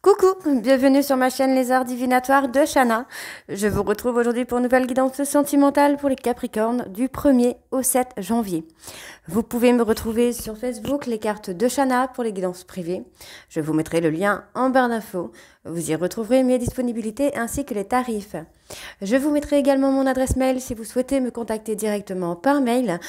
Coucou, bienvenue sur ma chaîne Les Arts Divinatoires de Shana. Je vous retrouve aujourd'hui pour une nouvelle guidance sentimentale pour les Capricornes du 1er au 7 janvier. Vous pouvez me retrouver sur Facebook, les cartes de Shana pour les guidances privées. Je vous mettrai le lien en barre d'infos. Vous y retrouverez mes disponibilités ainsi que les tarifs. Je vous mettrai également mon adresse mail si vous souhaitez me contacter directement par mail.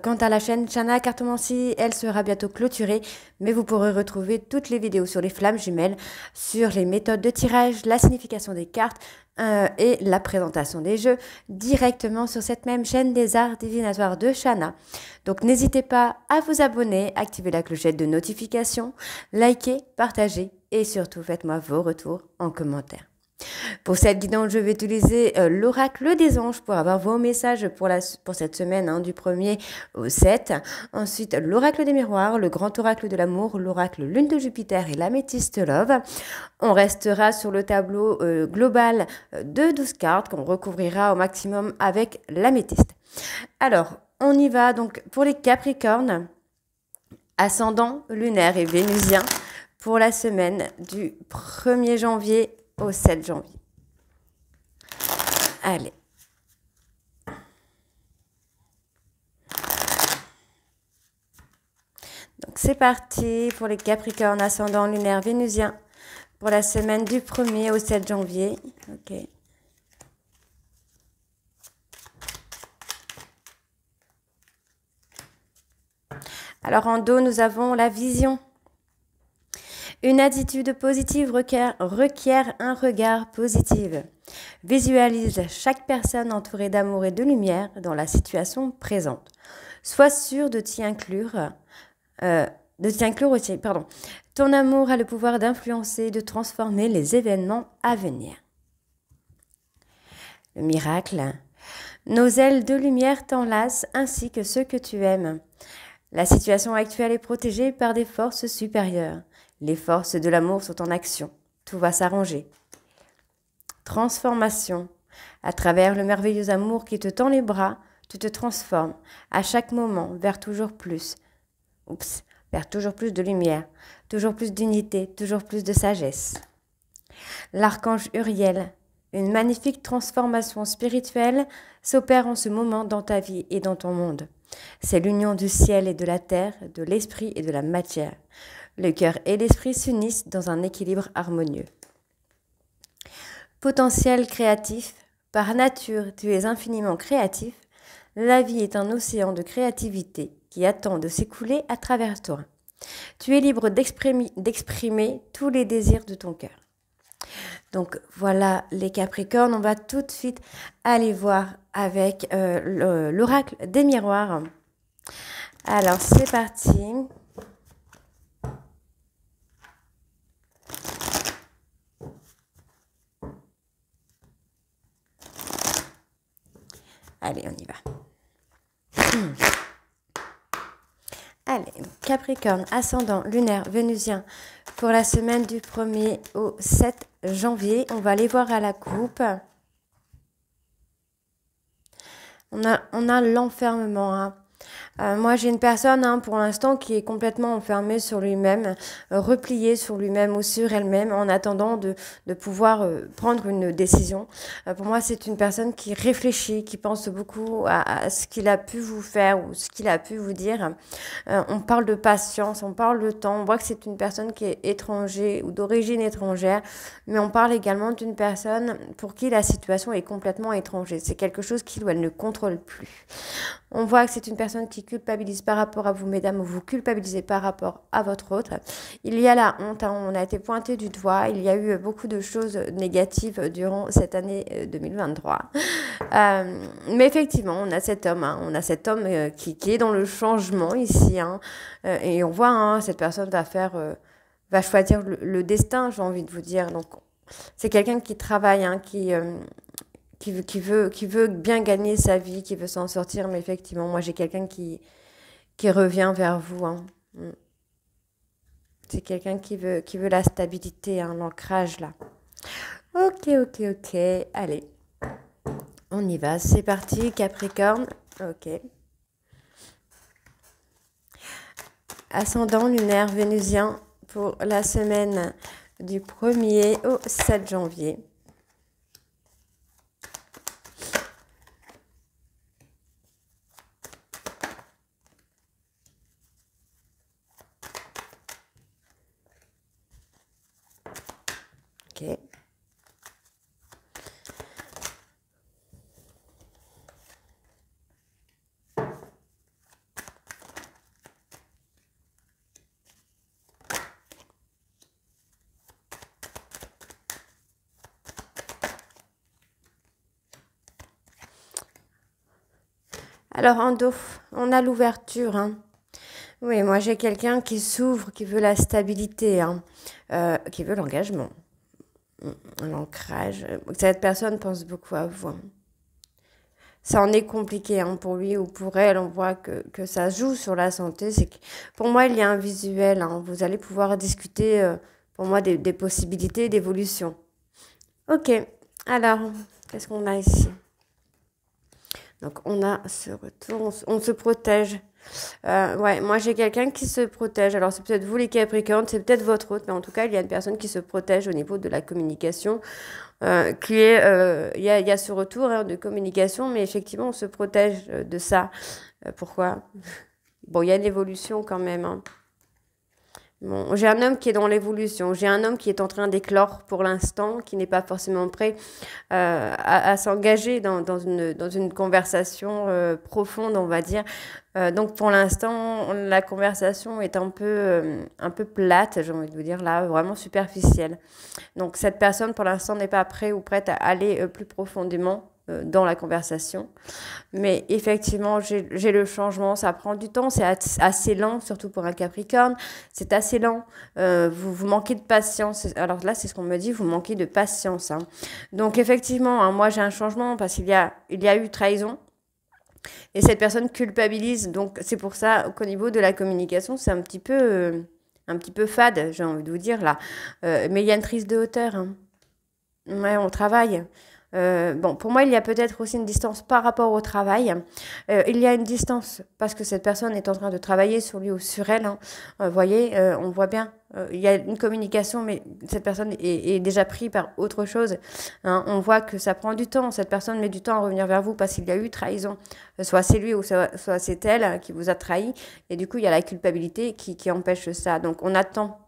Quant à la chaîne Shana Cartomancie, elle sera bientôt clôturée, mais vous pourrez retrouver toutes les vidéos sur les flammes jumelles, sur les méthodes de tirage, la signification des cartes et la présentation des jeux directement sur cette même chaîne des Arts Divinatoires de Shana. Donc n'hésitez pas à vous abonner, activer la clochette de notification, liker, partager et surtout faites-moi vos retours en commentaire. Pour cette guidance, je vais utiliser l'oracle des anges pour avoir vos messages pour cette semaine du 1er au 7. Ensuite, l'oracle des miroirs, le grand oracle de l'amour, l'oracle lune de Jupiter et l'améthyste love. On restera sur le tableau global de 12 cartes qu'on recouvrira au maximum avec l'améthyste. Alors, on y va donc pour les Capricornes, ascendant lunaire et vénusien pour la semaine du 1er janvier au 7 janvier. Allez. Donc c'est parti pour les Capricornes ascendant lunaire vénusien pour la semaine du 1er au 7 janvier. Ok. Alors en dos, nous avons la vision. Une attitude positive requiert un regard positif. Visualise chaque personne entourée d'amour et de lumière dans la situation présente. Sois sûr de t'y inclure. Aussi. Ton amour a le pouvoir d'influencer et de transformer les événements à venir. Le miracle. Nos ailes de lumière t'enlacent ainsi que ceux que tu aimes. La situation actuelle est protégée par des forces supérieures. Les forces de l'amour sont en action. Tout va s'arranger. Transformation. À travers le merveilleux amour qui te tend les bras, tu te transformes à chaque moment vers toujours plus. Vers toujours plus de lumière, toujours plus d'unité, toujours plus de sagesse. L'archange Uriel. Une magnifique transformation spirituelle s'opère en ce moment dans ta vie et dans ton monde. C'est l'union du ciel et de la terre, de l'esprit et de la matière. Le cœur et l'esprit s'unissent dans un équilibre harmonieux. Potentiel créatif. Par nature, tu es infiniment créatif. La vie est un océan de créativité qui attend de s'écouler à travers toi. Tu es libre d'exprimer tous les désirs de ton cœur. Donc voilà les Capricornes, on va tout de suite aller voir avec l'oracle des miroirs. Alors c'est parti. Allez, on y va. Allez, Capricorne, ascendant, lunaire, vénusien, pour la semaine du 1er au 7 janvier. On va aller voir à la coupe. On a l'enfermement. Moi, j'ai une personne pour l'instant qui est complètement enfermée sur lui-même, repliée sur lui-même ou sur elle-même en attendant de pouvoir prendre une décision. Pour moi, c'est une personne qui réfléchit, qui pense beaucoup à ce qu'il a pu vous faire ou ce qu'il a pu vous dire. On parle de patience, on parle de temps. On voit que c'est une personne qui est étrangère ou d'origine étrangère, mais on parle également d'une personne pour qui la situation est complètement étrangère. C'est quelque chose qu'il ou elle ne contrôle plus. On voit que c'est une personne qui culpabilise par rapport à vous, mesdames, ou vous culpabilisez par rapport à votre autre. Il y a la honte, on a été pointé du doigt, il y a eu beaucoup de choses négatives durant cette année 2023. Mais effectivement, on a cet homme, qui est dans le changement ici, et on voit cette personne va choisir le destin, j'ai envie de vous dire. Donc, c'est quelqu'un qui travaille, qui veut bien gagner sa vie, qui veut s'en sortir, mais effectivement, moi j'ai quelqu'un qui revient vers vous. C'est quelqu'un qui veut la stabilité, l'ancrage là. Ok, allez, on y va, c'est parti, Capricorne. Ok. Ascendant lunaire vénusien pour la semaine du 1er au 7 janvier. Ok. Alors, en dos, on a l'ouverture. Hein. Oui, moi, j'ai quelqu'un qui s'ouvre, qui veut la stabilité, hein, qui veut l'engagement, l'ancrage. Cette personne pense beaucoup à vous. Hein. Ça en est compliqué hein, pour lui ou pour elle. On voit que ça joue sur la santé. Pour moi, il y a un visuel. Hein. Vous allez pouvoir discuter, pour moi, des possibilités d'évolution. Ok, alors, qu'est-ce qu'on a ici? Donc, on a ce retour, on se protège. Ouais, moi, j'ai quelqu'un qui se protège. Alors, c'est peut-être vous, les Capricornes, c'est peut-être votre autre, mais en tout cas, il y a une personne qui se protège au niveau de la communication, qui est... il y a ce retour hein, de communication, mais effectivement, on se protège de ça. Pourquoi? Bon, il y a une évolution quand même, hein. Bon, j'ai un homme qui est dans l'évolution. J'ai un homme qui est en train d'éclore pour l'instant, qui n'est pas forcément prêt à s'engager dans une conversation profonde, on va dire. Donc pour l'instant, la conversation est un peu plate, j'ai envie de vous dire là, vraiment superficielle. Donc cette personne, pour l'instant, n'est pas prête ou prête à aller plus profondément dans la conversation. Mais effectivement, j'ai le changement, ça prend du temps, c'est assez lent, surtout pour un Capricorne, c'est assez lent, vous manquez de patience. Alors là, c'est ce qu'on me dit, vous manquez de patience. Hein. Donc effectivement, hein, moi j'ai un changement parce qu'il y a eu trahison. Et cette personne culpabilise, donc c'est pour ça qu'au niveau de la communication, c'est un petit peu fade, j'ai envie de vous dire là. Mais il y a une prise de hauteur. Hein. Ouais, on travaille. Bon, pour moi, il y a peut-être aussi une distance par rapport au travail. Il y a une distance parce que cette personne est en train de travailler sur lui ou sur elle. Hein. Vous voyez, on voit bien. Il y a une communication, mais cette personne est déjà prise par autre chose. Hein. On voit que ça prend du temps. Cette personne met du temps à revenir vers vous parce qu'il y a eu trahison. Soit c'est lui ou soit c'est elle qui vous a trahi. Et du coup, il y a la culpabilité qui empêche ça. Donc, on attend.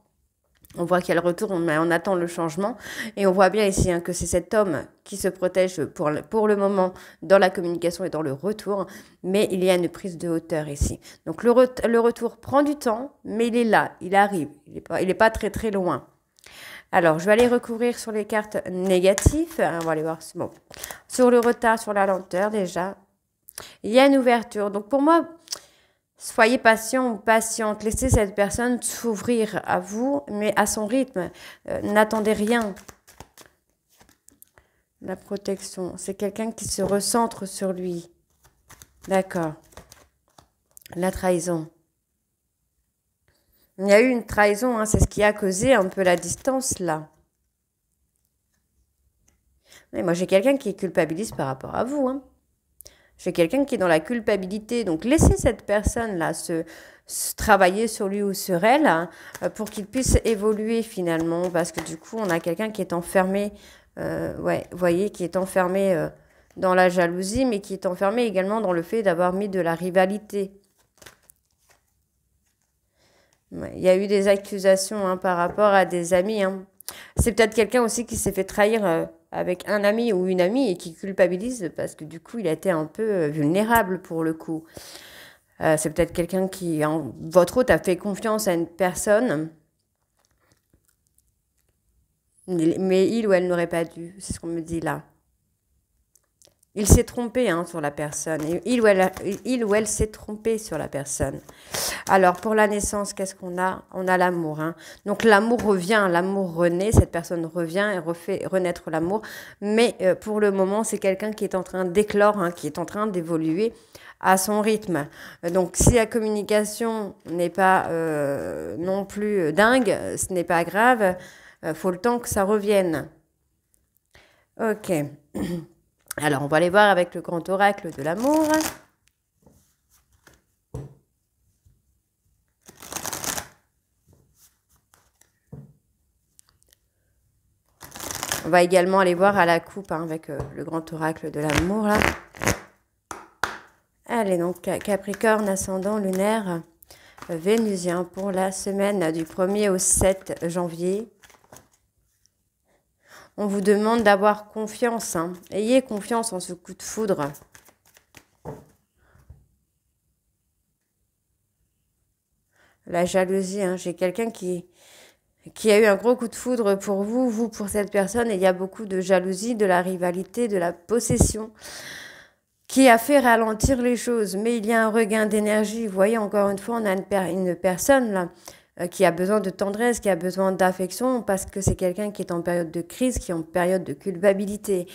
On voit qu'il y a le retour, on attend le changement. Et on voit bien ici hein, que c'est cet homme qui se protège pour le moment dans la communication et dans le retour. Mais il y a une prise de hauteur ici. Donc le retour prend du temps, mais il est là, il arrive. Il est pas très très loin. Alors, je vais aller recouvrir sur les cartes négatives. On va aller voir. Bon. Sur le retard, sur la lenteur déjà. Il y a une ouverture. Donc pour moi... Soyez patient ou patiente, laissez cette personne s'ouvrir à vous, mais à son rythme. N'attendez rien. La protection, c'est quelqu'un qui se recentre sur lui. D'accord. La trahison. Il y a eu une trahison, hein, c'est ce qui a causé un peu la distance là. Mais moi, j'ai quelqu'un qui culpabilise par rapport à vous, hein. J'ai quelqu'un qui est dans la culpabilité. Donc, laissez cette personne-là se travailler sur lui ou sur elle hein, pour qu'il puisse évoluer finalement. Parce que du coup, on a quelqu'un qui est enfermé, ouais, vous voyez, qui est enfermé dans la jalousie, mais qui est enfermé également dans le fait d'avoir mis de la rivalité. Ouais, il y a eu des accusations hein, par rapport à des amis. Hein. C'est peut-être quelqu'un aussi qui s'est fait trahir avec un ami ou une amie et qui culpabilise parce que du coup, il a été un peu vulnérable pour le coup. C'est peut-être quelqu'un qui, votre hôte, a fait confiance à une personne, mais il ou elle n'aurait pas dû. C'est ce qu'on me dit là. Il s'est trompé hein, sur la personne. Il ou elle s'est trompé sur la personne. Alors, pour la naissance, qu'est-ce qu'on a? On a l'amour. Hein. Donc, l'amour revient, l'amour renaît. Cette personne revient et refait renaître l'amour. Mais pour le moment, c'est quelqu'un qui est en train d'éclore, hein, qui est en train d'évoluer à son rythme. Donc, si la communication n'est pas non plus dingue, ce n'est pas grave. Faut le temps que ça revienne. Ok. Alors, on va aller voir avec le grand oracle de l'amour. On va également aller voir à la coupe hein, avec le grand oracle de l'amour là. Allez, donc Capricorne, ascendant lunaire vénusien pour la semaine du 1er au 7 janvier. On vous demande d'avoir confiance. Hein. Ayez confiance en ce coup de foudre. La jalousie, hein. J'ai quelqu'un qui a eu un gros coup de foudre pour vous, vous pour cette personne. Et il y a beaucoup de jalousie, de la rivalité, de la possession qui a fait ralentir les choses. Mais il y a un regain d'énergie. Vous voyez, encore une fois, on a une personne là qui a besoin de tendresse, qui a besoin d'affection, parce que c'est quelqu'un qui est en période de crise, qui est en période de culpabilité.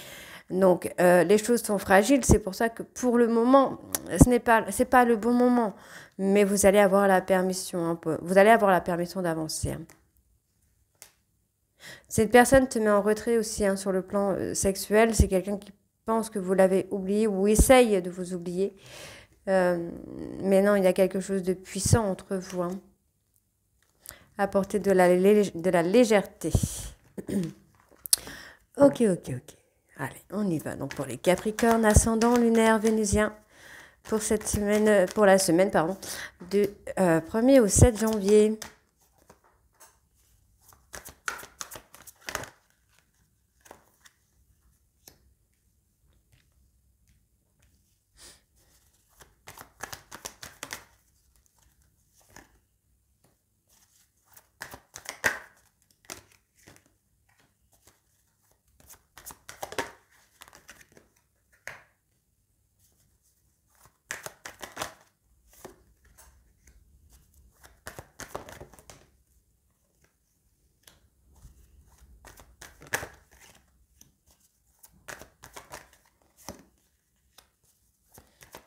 Donc, les choses sont fragiles. C'est pour ça que pour le moment, c'est pas le bon moment. Mais vous allez avoir la permission un peu. Vous allez avoir la permission d'avancer. Hein. Cette personne te met en retrait aussi hein, sur le plan sexuel. C'est quelqu'un qui pense que vous l'avez oublié ou essaye de vous oublier. Mais non, il y a quelque chose de puissant entre vous. Hein. Apporter de la légèreté. Ok. Allez, on y va. Donc pour les Capricornes, ascendant lunaire vénusien, pour cette semaine, pour la semaine, pardon, du 1er au 7 janvier.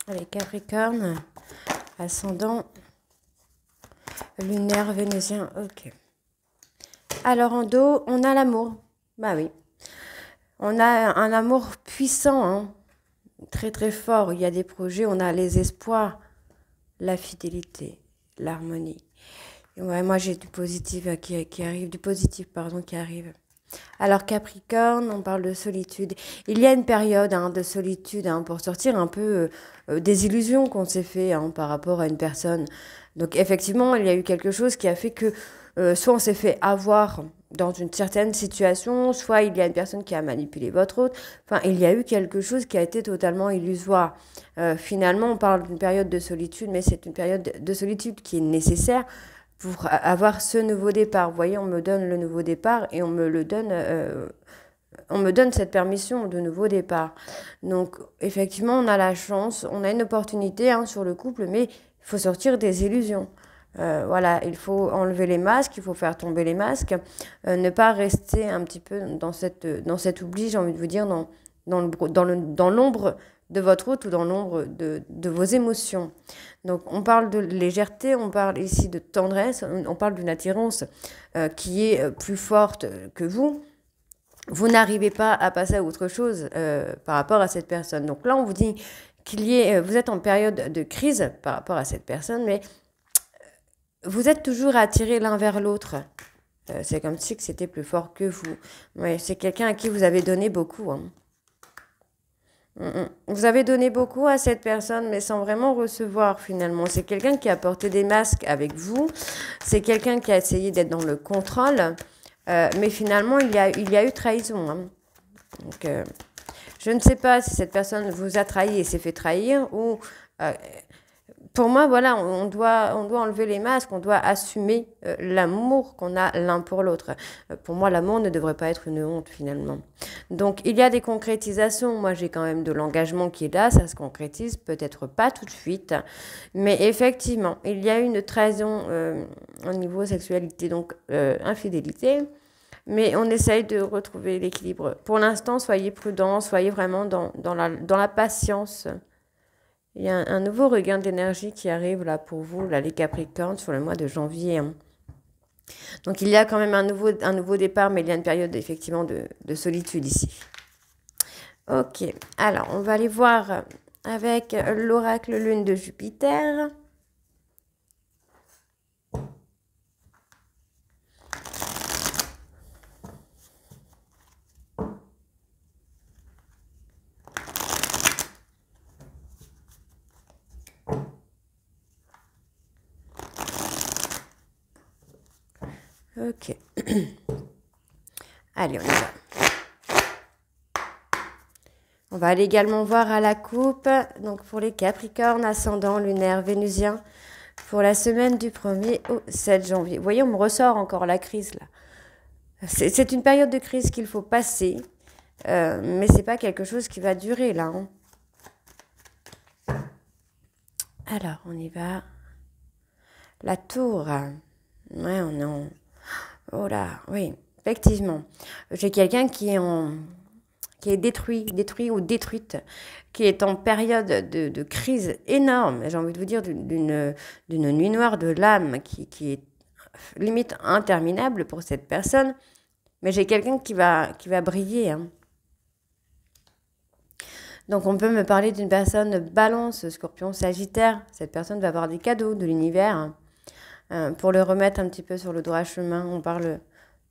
Allez, Capricorne, ascendant lunaire vénusien, ok. Alors en dos, on a l'amour. Bah oui. On a un amour puissant, hein, très très fort. Il y a des projets, on a les espoirs, la fidélité, l'harmonie. Ouais, moi j'ai du positif qui arrive, du positif pardon qui arrive. Alors Capricorne, on parle de solitude. Il y a une période hein, de solitude hein, pour sortir un peu des illusions qu'on s'est fait hein, par rapport à une personne. Donc effectivement, il y a eu quelque chose qui a fait que soit on s'est fait avoir dans une certaine situation, soit il y a une personne qui a manipulé votre autre. Enfin, il y a eu quelque chose qui a été totalement illusoire. Finalement, on parle d'une période de solitude, mais c'est une période de solitude qui est nécessaire pour avoir ce nouveau départ. Vous voyez, on me donne le nouveau départ et on me donne cette permission de nouveau départ. Donc, effectivement, on a la chance, on a une opportunité hein, sur le couple, mais il faut sortir des illusions. Voilà, il faut enlever les masques, il faut faire tomber les masques, ne pas rester un petit peu dans cet oubli, j'ai envie de vous dire, dans l'ombre de votre autre ou dans l'ombre de vos émotions. Donc on parle de légèreté, on parle ici de tendresse, on parle d'une attirance qui est plus forte que vous. Vous n'arrivez pas à passer à autre chose par rapport à cette personne. Donc là, on vous dit vous êtes en période de crise par rapport à cette personne, mais vous êtes toujours attirés l'un vers l'autre. C'est comme si c'était plus fort que vous. Ouais, c'est quelqu'un à qui vous avez donné beaucoup. Hein. Vous avez donné beaucoup à cette personne, mais sans vraiment recevoir finalement. C'est quelqu'un qui a porté des masques avec vous. C'est quelqu'un qui a essayé d'être dans le contrôle. Mais finalement, il y a eu trahison. Hein. Donc, je ne sais pas si cette personne vous a trahi et s'est fait trahir ou... pour moi, voilà, on doit enlever les masques, on doit assumer l'amour qu'on a l'un pour l'autre. Pour moi, l'amour ne devrait pas être une honte, finalement. Donc, il y a des concrétisations. Moi, j'ai quand même de l'engagement qui est là, ça se concrétise, peut-être pas tout de suite. Mais effectivement, il y a une trahison au niveau sexualité, donc infidélité. Mais on essaye de retrouver l'équilibre. Pour l'instant, soyez prudents, soyez vraiment dans la patience. Il y a un nouveau regain d'énergie qui arrive là pour vous, là, les Capricornes, sur le mois de janvier. Hein. Donc il y a quand même un nouveau départ, mais il y a une période effectivement de solitude ici. Ok, alors on va aller voir avec l'oracle lune de Jupiter. Ok. Allez, on y va. On va aller également voir à la coupe, donc pour les Capricornes, ascendant lunaire vénusien, pour la semaine du 1er au 7 janvier. Vous voyez, on me ressort encore la crise là. C'est une période de crise qu'il faut passer, mais c'est pas quelque chose qui va durer là. Hein. Alors, on y va. La tour. Ouais, on est en... Oh là, oui, effectivement. J'ai quelqu'un qui est détruit ou détruite, qui est en période de crise énorme, j'ai envie de vous dire, d'une nuit noire de l'âme qui est limite interminable pour cette personne. Mais j'ai quelqu'un qui va briller. Hein. Donc on peut me parler d'une personne balance, scorpion, sagittaire. Cette personne va avoir des cadeaux de l'univers pour le remettre un petit peu sur le droit chemin. On parle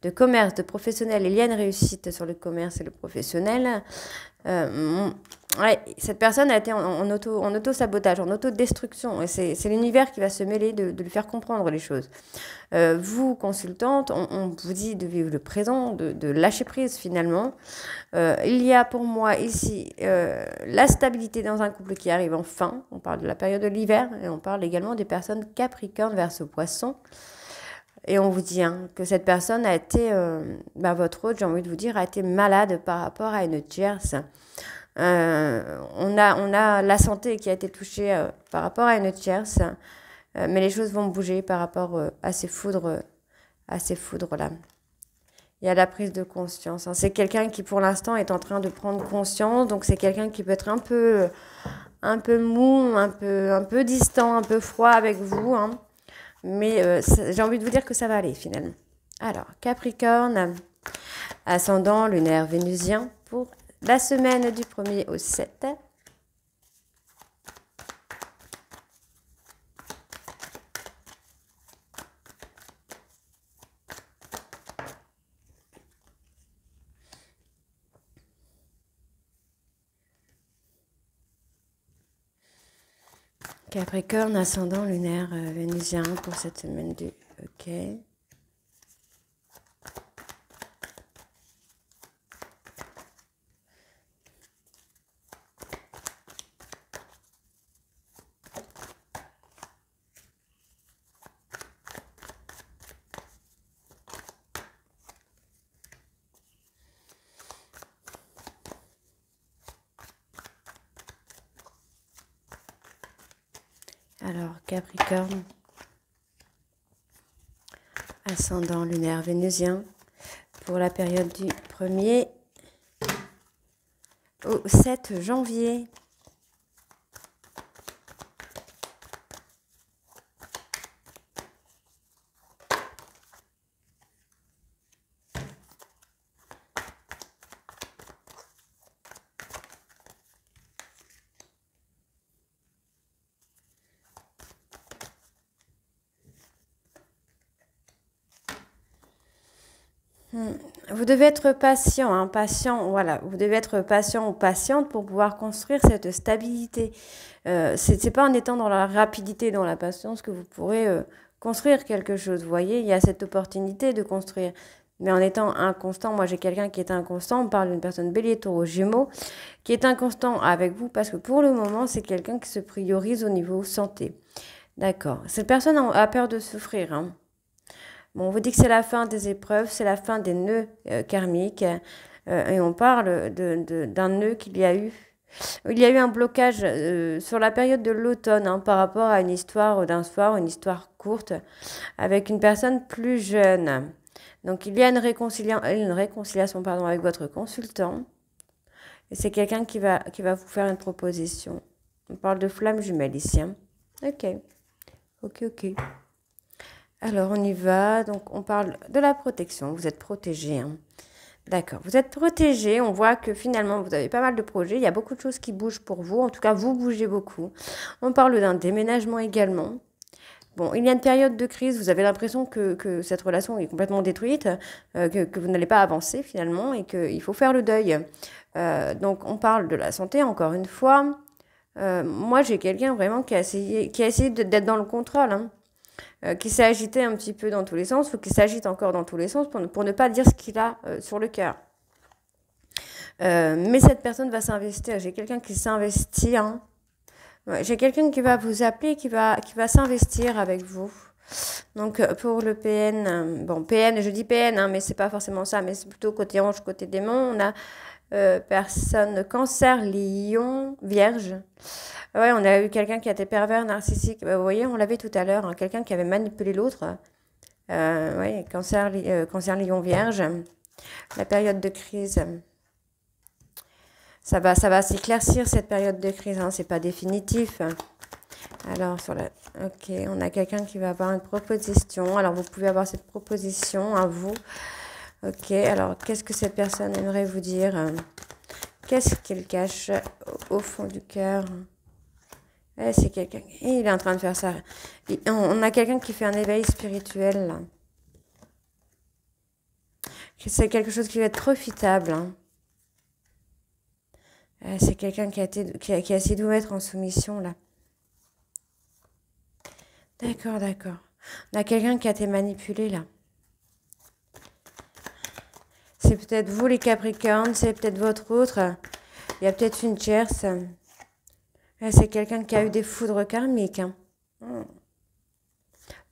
de commerce, de professionnel. Il y a une réussite sur le commerce et le professionnel. Ouais, cette personne a été en auto-sabotage, en autodestruction. Et c'est l'univers qui va se mêler de lui faire comprendre les choses. Vous, consultante, on vous dit de vivre le présent, de lâcher prise finalement. Il y a pour moi ici la stabilité dans un couple qui arrive enfin. On parle de la période de l'hiver et on parle également des personnes Capricorne verso Poisson. Et on vous dit hein, que cette personne a été, votre hôte, j'ai envie de vous dire, a été malade par rapport à une tierce. On a la santé qui a été touchée par rapport à une tierce, mais les choses vont bouger par rapport à ces foudres-là. Il y a la prise de conscience. Hein. C'est quelqu'un qui, pour l'instant, est en train de prendre conscience. Donc, c'est quelqu'un qui peut être un peu mou, un peu distant, un peu froid avec vous. Hein. Mais j'ai envie de vous dire que ça va aller, finalement. Alors, Capricorne, ascendant lunaire vénusien pour la semaine du 1er au 7. Capricorne, ascendant lunaire vénusien pour cette semaine du... Ok. Alors, Capricorne, ascendant lunaire vénusien, pour la période du 1er au 7 janvier. Vous devez être patient, hein, patient, voilà. Vous devez être patient ou patiente pour pouvoir construire cette stabilité. C'est pas en étant dans la rapidité, dans la patience que vous pourrez construire quelque chose. Vous voyez, il y a cette opportunité de construire. Mais en étant inconstant, moi j'ai quelqu'un qui est inconstant, on parle d'une personne bélier, taureau, gémeaux, qui est inconstant avec vous parce que pour le moment, c'est quelqu'un qui se priorise au niveau santé. D'accord. Cette personne a peur de souffrir, hein. Bon, on vous dit que c'est la fin des épreuves, c'est la fin des nœuds karmiques. Et on parle d'un nœud qu'il y a eu. Il y a eu un blocage sur la période de l'automne hein, par rapport à une histoire d'un soir, une histoire courte, avec une personne plus jeune. Donc, il y a une réconciliation pardon, avec votre consultant. Et c'est quelqu'un qui va vous faire une proposition. On parle de flamme jumelle ici. Hein. Ok. Alors, on y va. Donc, on parle de la protection. Vous êtes protégé. Hein. D'accord. Vous êtes protégé. On voit que finalement, vous avez pas mal de projets. Il y a beaucoup de choses qui bougent pour vous. En tout cas, vous bougez beaucoup. On parle d'un déménagement également. Bon, il y a une période de crise. Vous avez l'impression que cette relation est complètement détruite, que vous n'allez pas avancer finalement et qu'il faut faire le deuil. Donc, on parle de la santé encore une fois. Moi, j'ai quelqu'un vraiment qui a essayé d'être dans le contrôle. Hein. qui s'est agité un petit peu dans tous les sens, ou qui s'agite encore dans tous les sens pour ne pas dire ce qu'il a sur le cœur. Mais cette personne va s'investir. J'ai quelqu'un qui s'investit. Hein. Ouais, j'ai quelqu'un qui va vous appeler, qui va s'investir avec vous. Donc pour le PN, bon PN, je dis PN, hein, mais c'est pas forcément ça, mais c'est plutôt côté ange, côté démon. On a personne Cancer, Lion, Vierge. Ouais, on a eu quelqu'un qui était pervers, narcissique. Vous voyez, on l'avait tout à l'heure, hein, quelqu'un qui avait manipulé l'autre. Ouais, Cancer, Lion, Vierge. La période de crise. Ça va s'éclaircir cette période de crise, hein, c'est pas définitif. Alors, ok, on a quelqu'un qui va avoir une proposition. Alors, vous pouvez avoir cette proposition à vous. Ok, alors, qu'est-ce que cette personne aimerait vous dire? Qu'est-ce qu'il cache au fond du cœur? C'est quelqu'un... Il est en train de faire ça. On a quelqu'un qui fait un éveil spirituel, là. C'est quelque chose qui va être profitable, hein. C'est quelqu'un qui a essayé de vous mettre en soumission, là. D'accord, d'accord. On a quelqu'un qui a été manipulé, là. C'est peut-être vous, les Capricornes, c'est peut-être votre autre. Il y a peut-être une tierce. C'est quelqu'un qui a eu des foudres karmiques. Hein. On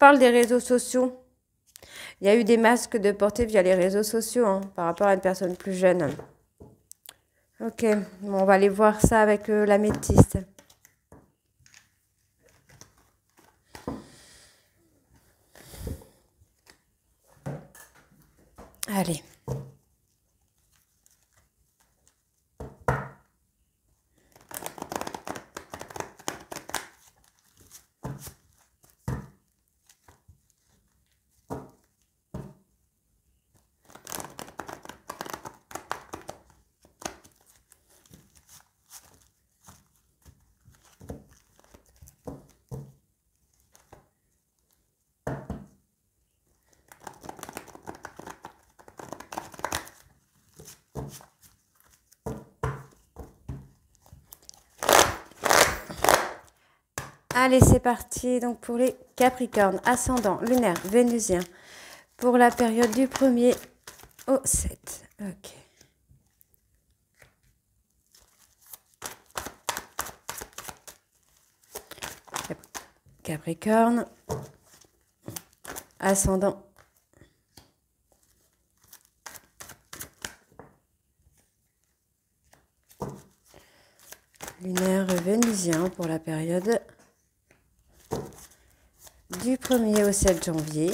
parle des réseaux sociaux. Il y a eu des masques de portée via les réseaux sociaux, hein, par rapport à une personne plus jeune. Ok, bon, on va aller voir ça avec l'améthyste. Allez. Allez, c'est parti. Donc, pour les Capricornes, ascendant, lunaire, vénusien, pour la période du 1er au 7. Ok. Capricorne, ascendant, lunaire, vénusien, pour la période du 1er au 7 janvier.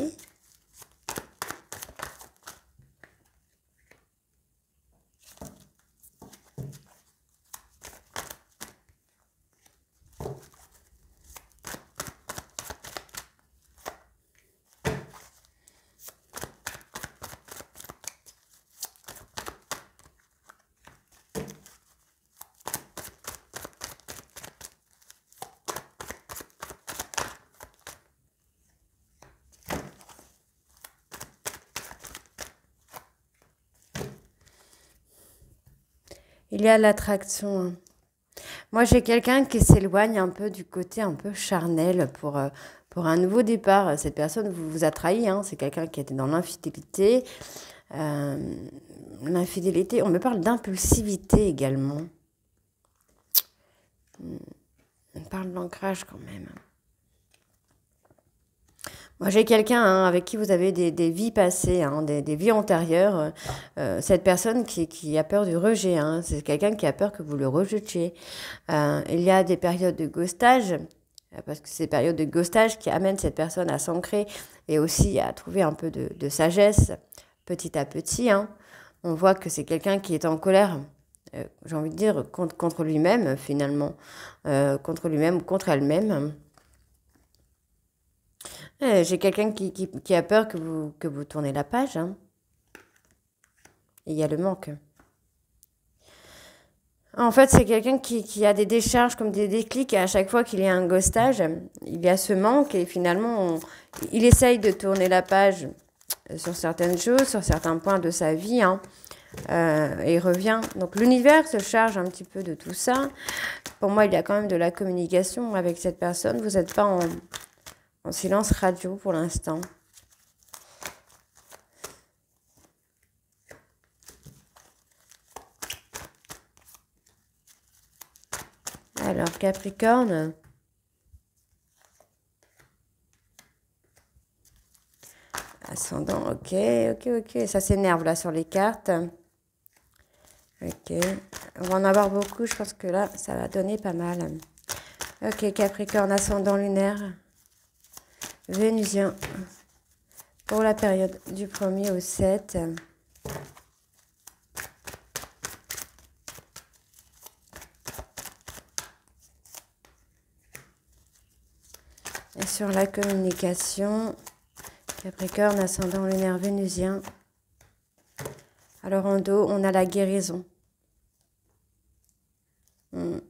Il y a l'attraction. Moi, j'ai quelqu'un qui s'éloigne un peu du côté un peu charnel pour un nouveau départ. Cette personne vous a trahi. Hein. C'est quelqu'un qui était dans l'infidélité. L'infidélité, on me parle d'impulsivité également. On parle d'ancrage quand même. Moi, j'ai quelqu'un avec qui vous avez des vies passées, hein, des vies antérieures. Cette personne qui a peur du rejet, hein, c'est quelqu'un qui a peur que vous le rejetiez. Il y a des périodes de ghostage, parce que c'est ces périodes de ghostage qui amènent cette personne à s'ancrer et aussi à trouver un peu de sagesse petit à petit. Hein. On voit que c'est quelqu'un qui est en colère, j'ai envie de dire, contre lui-même, finalement, contre lui-même ou contre elle-même. J'ai quelqu'un qui a peur que vous tournez la page. Hein. Et il y a le manque. En fait, c'est quelqu'un qui a des décharges comme des déclics. Et à chaque fois qu'il y a un ghostage, il y a ce manque. Et finalement, il essaye de tourner la page sur certaines choses, sur certains points de sa vie. Hein. Et il revient. Donc l'univers se charge un petit peu de tout ça. Pour moi, il y a quand même de la communication avec cette personne. Vous n'êtes pas en silence radio pour l'instant. Alors, Capricorne. Ascendant, ok. Ça s'énerve là sur les cartes. Ok. On va en avoir beaucoup. Je pense que là, ça va donner pas mal. Ok, Capricorne, ascendant lunaire. Vénusien. Pour la période du 1er au 7. Et sur la communication, Capricorne, ascendant lunaire vénusien. Alors en dos, on a la guérison.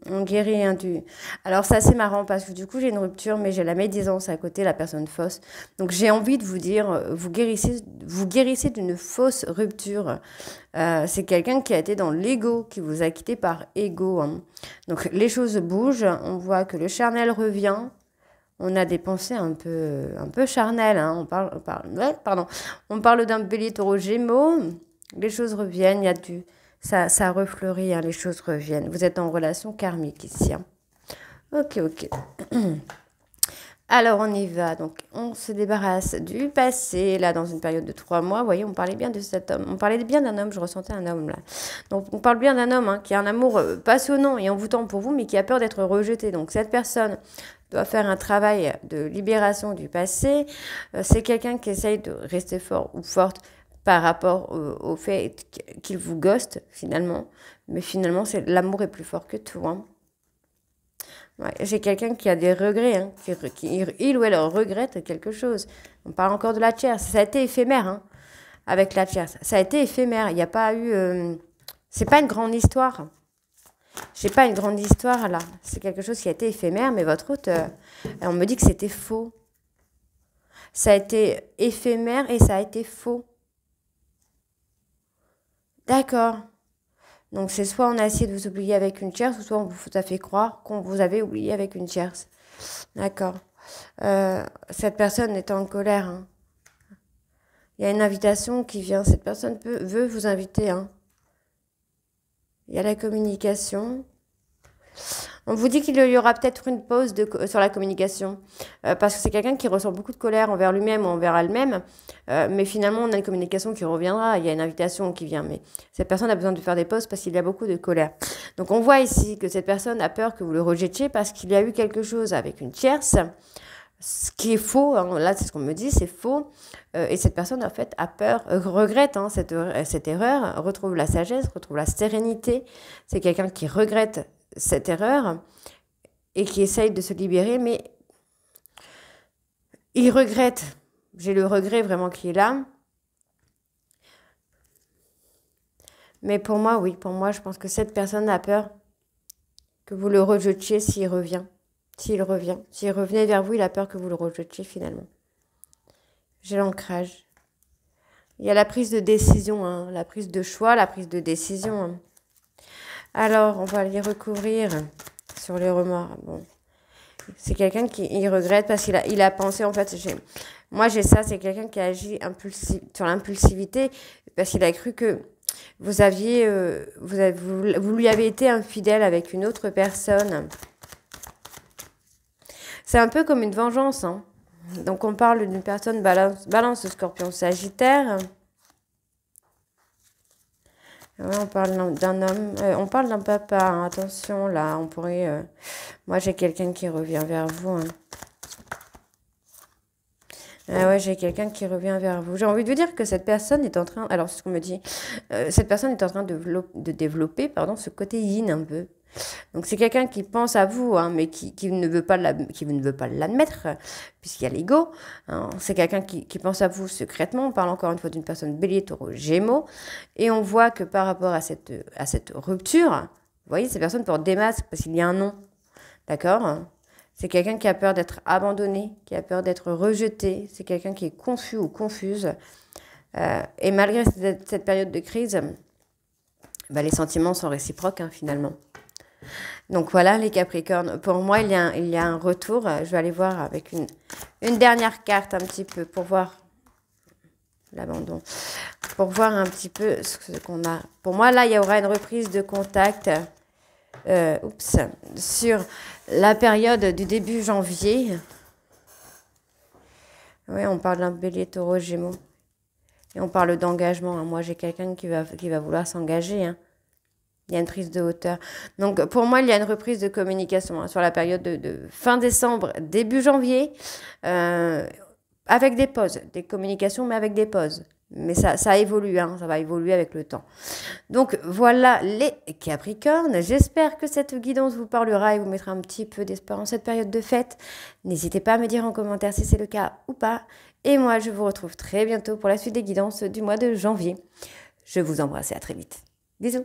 On guérit du... Alors ça c'est marrant parce que du coup j'ai une rupture mais j'ai la médisance à côté, la personne fausse. Donc j'ai envie de vous dire, vous guérissez d'une fausse rupture. C'est quelqu'un qui a été dans l'ego, qui vous a quitté par ego. Hein. Donc les choses bougent, on voit que le charnel revient. On a des pensées un peu charnelles. Hein. On parle d'un bélier taureau gémeaux. Les choses reviennent, il y a du... Ça refleurit, hein, les choses reviennent. Vous êtes en relation karmique ici. Hein. Ok. Alors, on y va. Donc, on se débarrasse du passé, là, dans une période de 3 mois. Vous voyez, on parlait bien de cet homme. On parlait bien d'un homme, je ressentais un homme, là. Donc, on parle bien d'un homme hein, qui a un amour passionnant et envoûtant pour vous, mais qui a peur d'être rejeté. Donc, cette personne doit faire un travail de libération du passé. C'est quelqu'un qui essaye de rester fort ou forte par rapport au fait qu'il vous ghoste, finalement. Mais finalement, l'amour est plus fort que tout. Hein. Ouais, j'ai quelqu'un qui a des regrets, hein, il ou elle regrette quelque chose. On parle encore de la tierce. Ça a été éphémère, hein, avec la tierce. Ça a été éphémère. Il n'y a pas eu... c'est pas une grande histoire. J'ai pas une grande histoire, là. C'est quelque chose qui a été éphémère, mais votre hôte, on me dit que c'était faux. Ça a été éphémère et ça a été faux. D'accord. Donc, c'est soit on a essayé de vous oublier avec une tierce, ou soit on vous a fait croire qu'on vous avait oublié avec une tierce. D'accord. Cette personne est en colère. Hein. Il y a une invitation qui vient. Cette personne veut vous inviter. Hein. Il y a la communication. On vous dit qu'il y aura peut-être une pause sur la communication, parce que c'est quelqu'un qui ressent beaucoup de colère envers lui-même ou envers elle-même, mais finalement on a une communication qui reviendra, il y a une invitation qui vient, mais cette personne a besoin de faire des pauses parce qu'il y a beaucoup de colère. Donc on voit ici que cette personne a peur que vous le rejetiez parce qu'il y a eu quelque chose avec une tierce, ce qui est faux, hein, là c'est ce qu'on me dit, c'est faux, et cette personne en fait a peur, regrette hein, cette erreur, retrouve la sagesse, retrouve la sérénité, c'est quelqu'un qui regrette cette erreur et qui essaye de se libérer, mais il regrette. J'ai le regret vraiment qui est là. Mais pour moi, oui, je pense que cette personne a peur que vous le rejetiez s'il revient. S'il revenait vers vous, il a peur que vous le rejetiez finalement. J'ai l'ancrage. Il y a la prise de décision, hein, la prise de choix, la prise de décision. Hein. Alors, on va les recouvrir sur les remords. Bon. C'est quelqu'un qui regrette parce qu'il a pensé, en fait, moi j'ai ça, c'est quelqu'un qui agit sur l'impulsivité parce qu'il a cru que vous lui avez été infidèle avec une autre personne. C'est un peu comme une vengeance. Hein. Donc on parle d'une personne balance, scorpion, sagittaire. Ouais, on parle d'un homme, on parle d'un papa, hein, attention, là, on pourrait... Moi, j'ai quelqu'un qui revient vers vous. Hein. Ah ouais, j'ai quelqu'un qui revient vers vous. J'ai envie de vous dire que cette personne est en train... Alors, c'est ce qu'on me dit. Cette personne est en train de développer ce côté yin un peu. Donc, c'est quelqu'un qui pense à vous, hein, mais qui ne veut pas l'admettre, puisqu'il y a l'ego. Hein. C'est quelqu'un qui pense à vous secrètement. On parle encore une fois d'une personne bélier, taureau, gémeaux. Et on voit que par rapport à cette rupture, vous voyez, cette personne porte des masques parce qu'il y a un nom. D'accord ? C'est quelqu'un qui a peur d'être abandonné, qui a peur d'être rejeté. C'est quelqu'un qui est confus ou confuse. Et malgré cette période de crise, les sentiments sont réciproques, hein, finalement. Donc voilà les Capricornes. Pour moi, il y a un retour. Je vais aller voir avec une dernière carte un petit peu pour voir l'abandon. Pour voir un petit peu ce qu'on a. Pour moi, là, il y aura une reprise de contact sur la période du début janvier. Oui, on parle d'un bélier, taureau, gémeaux. Et on parle d'engagement. Hein. Moi, j'ai quelqu'un qui va vouloir s'engager. Hein. Il y a une prise de hauteur. Donc, pour moi, il y a une reprise de communication hein, sur la période de fin décembre, début janvier, avec des pauses. Des communications, mais avec des pauses. Mais ça évolue, hein, ça va évoluer avec le temps. Donc, voilà les Capricornes. J'espère que cette guidance vous parlera et vous mettra un petit peu d'espoir en cette période de fête. N'hésitez pas à me dire en commentaire si c'est le cas ou pas. Et moi, je vous retrouve très bientôt pour la suite des guidances du mois de janvier. Je vous embrasse et à très vite. Bisous.